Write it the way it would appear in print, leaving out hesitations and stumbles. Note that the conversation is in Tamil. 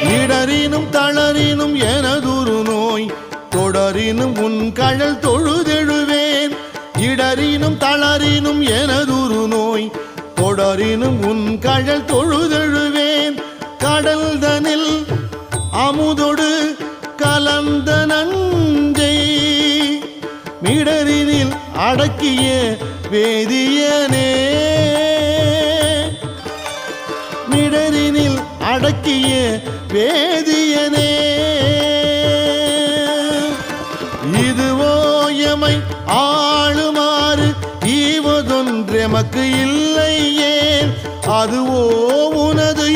இடரினும் தளரினும் எனதுரு நோய் தொடரினும் உன் கழல் தொழுதெழுவேன். இடரினும் தளரினும் எனதுரு நோய் தொடரினும் உன் கழல் தொழுதெழுவேன். கடல்தனில் அமுதொடு கலந்த நஞ்சை மிடரினில் அடக்கிய வேதியனே. மிடரினில் அடக்கிய வேதியனே. இதுவோ எமை ஆளுமாறு ஈவதொன்றெமக்கு இல்லை ஏன் அதுவோ உனது